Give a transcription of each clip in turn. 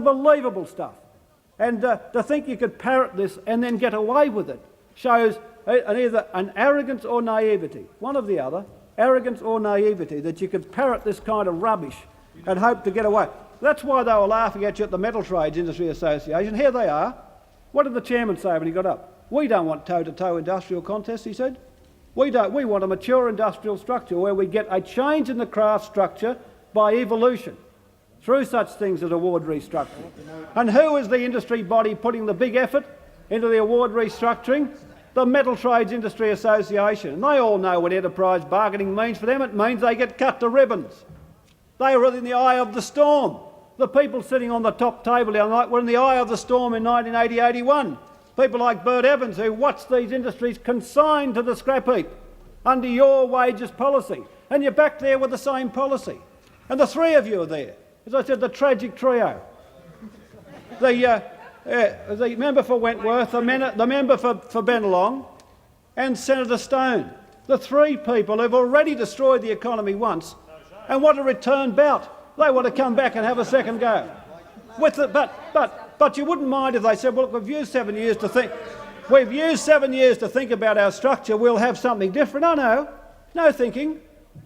Unbelievable stuff. And to think you could parrot this and then get away with it shows either an arrogance or naivety, one of the other, arrogance or naivety, that you could parrot this kind of rubbish and hope to get away. That's why they were laughing at you at the Metal Trades Industry Association. Here they are. What did the chairman say when he got up? We don't want toe-to-toe industrial contests, he said. We want a mature industrial structure where we get a change in the craft structure by evolution through such things as award restructuring. And who is the industry body putting the big effort into the award restructuring? The Metal Trades Industry Association. And they all know what enterprise bargaining means for them. It means they get cut to ribbons. They were in the eye of the storm. The people sitting on the top table the other night were in the eye of the storm in 1980-81. People like Bert Evans, who watched these industries consigned to the scrap heap under your wages policy. And you're back there with the same policy. And the three of you are there. As I said, the tragic trio. The member for Wentworth, the member for Bennelong, and Senator Stone. The three people who've already destroyed the economy once and want a return bout. They want to come back and have a second go. But you wouldn't mind if they said, well, we've used 7 years to think. We've used 7 years to think about our structure. We'll have something different. Oh, no thinking.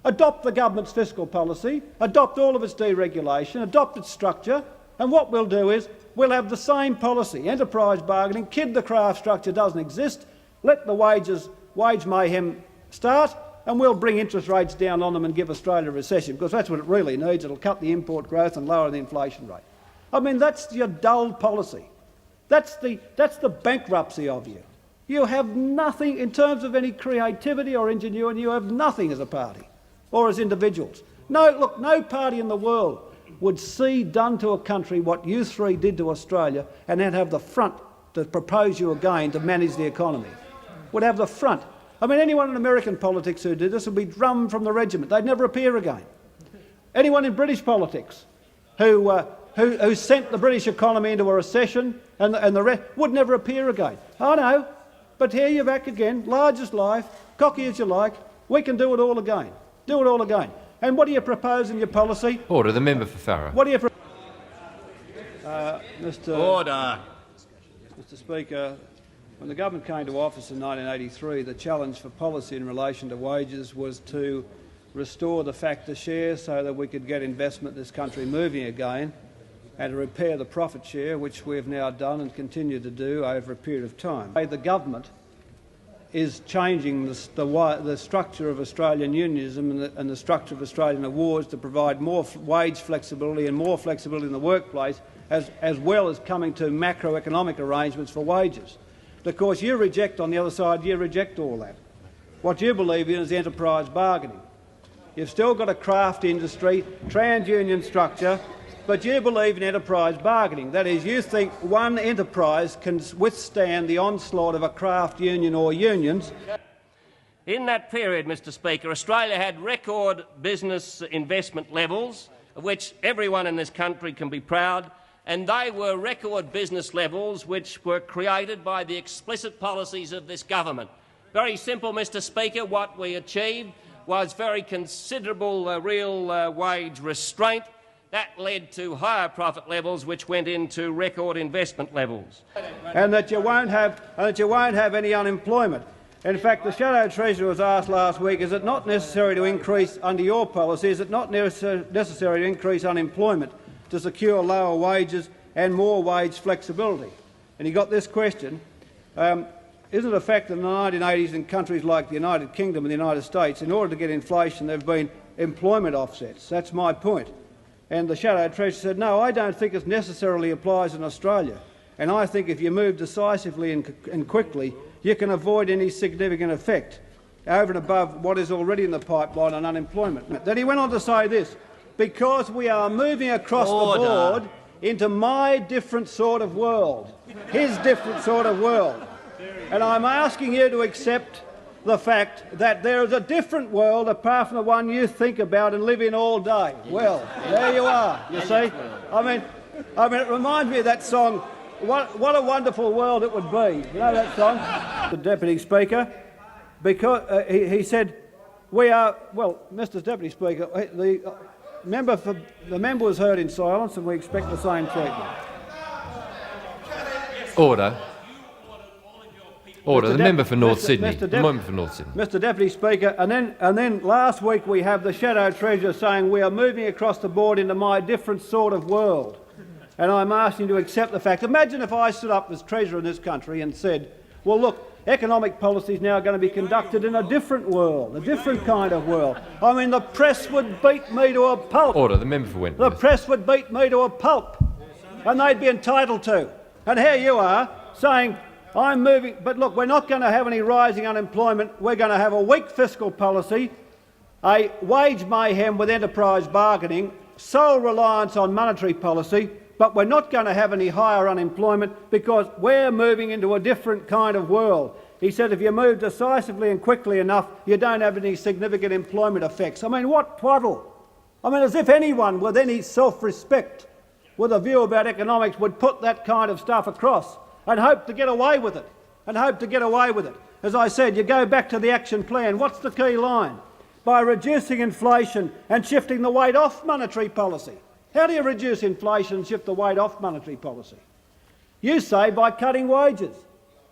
Adopt the government's fiscal policy, adopt all of its deregulation, adopt its structure, and what we'll do is we'll have the same policy, enterprise bargaining, kid the craft structure doesn't exist, let the wage mayhem start, and we'll bring interest rates down on them and give Australia a recession, because that's what it really needs. It'll cut the import growth and lower the inflation rate. I mean, that's your dull policy. That's the bankruptcy of you. You have nothing in terms of any creativity or ingenuity. You have nothing as a party or as individuals. No party in the world would see done to a country what you three did to Australia and then have the front to propose you again to manage the economy. Would have the front. I mean, anyone in American politics who did this would be drummed from the regiment. They'd never appear again. Anyone in British politics who sent the British economy into a recession and the rest would never appear again. I know, but here you're back again, large as life, cocky as you like. We can do it all again. Do it all again. And what do you propose in your policy? Order. The member for Farrer. What do you Order. Mr Speaker, when the government came to office in 1983, the challenge for policy in relation to wages was to restore the factor share so that we could get investment in this country moving again, and to repair the profit share, which we have now done and continue to do over a period of time. The government is changing the structure of Australian unionism and the structure of Australian awards to provide more wage flexibility and more flexibility in the workplace, as well as coming to macroeconomic arrangements for wages. But of course, you reject, on the other side, you reject all that. What you believe in is enterprise bargaining. You've still got a craft industry, trans-union structure, but you believe in enterprise bargaining. That is, you think one enterprise can withstand the onslaught of a craft union or unions. In that period, Mr Speaker, Australia had record business investment levels, of which everyone in this country can be proud, and they were record business levels which were created by the explicit policies of this government. Very simple, Mr Speaker. What we achieved was very considerable real wage restraint. That led to higher profit levels, which went into record investment levels. And that you won't have any unemployment. In fact, the Shadow Treasurer was asked last week, is it not necessary to increase, under your policy, is it not necessary to increase unemployment to secure lower wages and more wage flexibility? And he got this question, isn't it a fact that in the 1980s in countries like the United Kingdom and the United States, in order to get inflation, there have been employment offsets? That's my point. And the Shadow Treasurer said, no, I don't think it necessarily applies in Australia. And I think if you move decisively and quickly, you can avoid any significant effect over and above what is already in the pipeline on unemployment. Then he went on to say this, because we are moving across the board into my different sort of world, his different sort of world. And I'm asking you to accept the fact that there is a different world apart from the one you think about and live in all day. Well, there you are, you see. I mean, it reminds me of that song, What a Wonderful World It Would Be. You know that song? The Deputy Speaker, because he said, we are, well, Mr Deputy Speaker, the member was heard in silence and we expect the same treatment. Order. Order. Mr. The member for North Mr. Sydney. Mr. The member for North Sydney. Mr. Deputy Speaker, and then last week we have the Shadow Treasurer saying we are moving across the board into my different sort of world. And I'm asking you to accept the fact. Imagine if I stood up as Treasurer in this country and said, well, look, economic policy is now going to be conducted in a different world, a different kind of world. I mean, the press would beat me to a pulp. Order. The member for Wentworth. The press would beat me to a pulp, and they'd be entitled to. And here you are saying, I'm moving, but look, we're not going to have any rising unemployment. We're going to have a weak fiscal policy, a wage mayhem with enterprise bargaining, sole reliance on monetary policy, but we're not going to have any higher unemployment because we're moving into a different kind of world. He said if you move decisively and quickly enough, you don't have any significant employment effects. I mean, what twaddle? I mean, as if anyone with any self-respect with a view about economics would put that kind of stuff across and hope to get away with it, As I said, you go back to the action plan. What's the key line? By reducing inflation and shifting the weight off monetary policy. How do you reduce inflation and shift the weight off monetary policy? You say by cutting wages.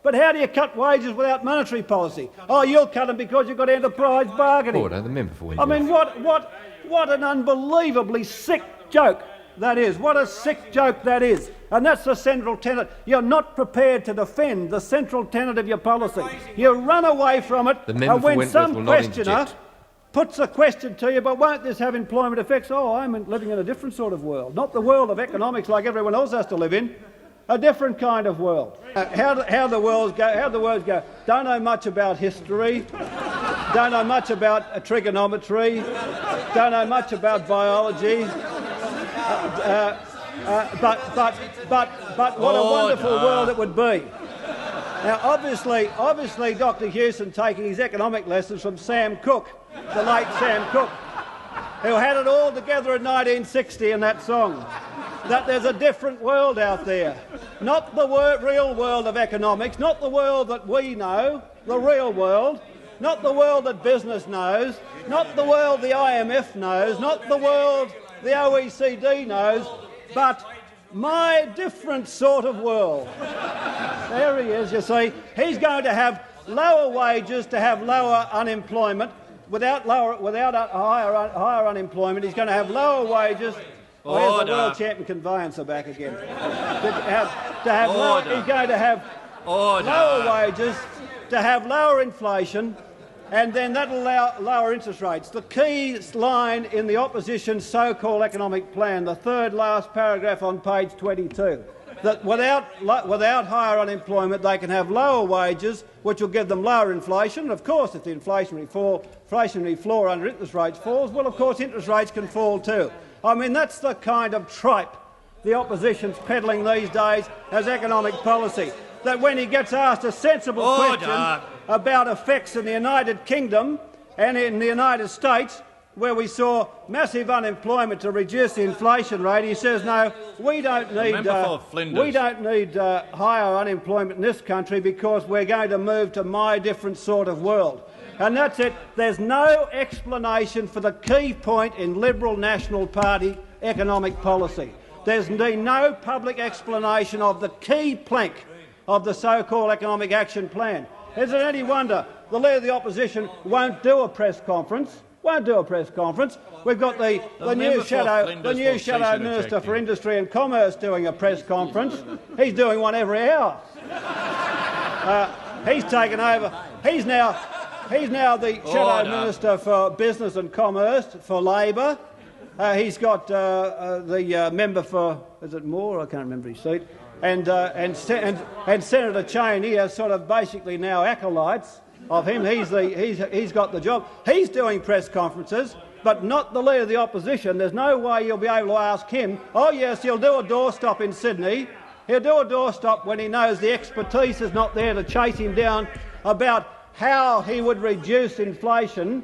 But how do you cut wages without monetary policy? Oh, you'll cut them because you've got enterprise bargaining. Order. The member for Wentworth. I mean, what an unbelievably sick joke that is. What a sick joke that is. And that's the central tenet. You're not prepared to defend the central tenet of your policy. You run away from it, and when some questioner puts a question to you, but won't this have employment effects? Oh, I'm living in a different sort of world. Not the world of economics like everyone else has to live in. A different kind of world. How the words go. Don't know much about history. Don't know much about trigonometry. Don't know much about biology. But what a wonderful world it would be. Now, obviously, Dr. Hewson taking his economic lessons from Sam Cooke, the late Sam Cooke, who had it all together in 1960 in that song. That there's a different world out there. Not the real world of economics, not the world that we know, the real world, not the world that business knows, not the world the IMF knows, not the world the OECD knows, but my different sort of world. There he is, you see. He's going to have lower wages to have lower unemployment. Without higher unemployment, he's going to have lower wages. Oh, here's the world champion conveyancer back again. He's going to have lower wages, to have lower inflation, and then that'll allow lower interest rates. The key line in the opposition's so-called economic plan, the third last paragraph on page 22, that without higher unemployment they can have lower wages, which will give them lower inflation. And of course, if the inflationary floor under interest rates falls, well, of course, interest rates can fall too. I mean, that's the kind of tripe the opposition's peddling these days as economic policy. That when he gets asked a sensible question about effects in the United Kingdom and in the United States, where we saw massive unemployment to reduce the inflation rate, he says, no, we don't need higher unemployment in this country because we're going to move to my different sort of world. And that's it. There's no explanation for the key point in Liberal National Party economic policy. There's been no public explanation of the key plank of the so-called economic action plan. Is it any wonder the Leader of the Opposition won't do a press conference? We've got the new Shadow Minister for Industry and Commerce doing a press conference. He's doing one every hour. He's taken over. He's now the Shadow Minister for Business and Commerce for Labor. He's got the member for, is it Moore? I can't remember his seat. And Senator Cheney has sort of basically now acolytes of him. He's got the job. He's doing press conferences, but not the Leader of the Opposition. There's no way you'll be able to ask him. Oh yes, he'll do a doorstop in Sydney. He'll do a doorstop when he knows the expertise is not there to chase him down about how he would reduce inflation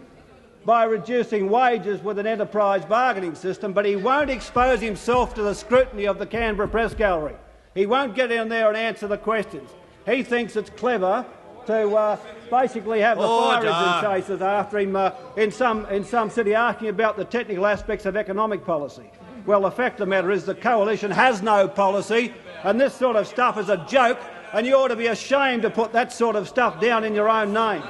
by reducing wages with an enterprise bargaining system, but he won't expose himself to the scrutiny of the Canberra Press Gallery. He won't get in there and answer the questions. He thinks it's clever to basically have the fire engine chasers after him in some city asking about the technical aspects of economic policy. Well, the fact of the matter is the coalition has no policy And this sort of stuff is a joke, and you ought to be ashamed to put that sort of stuff down in your own name.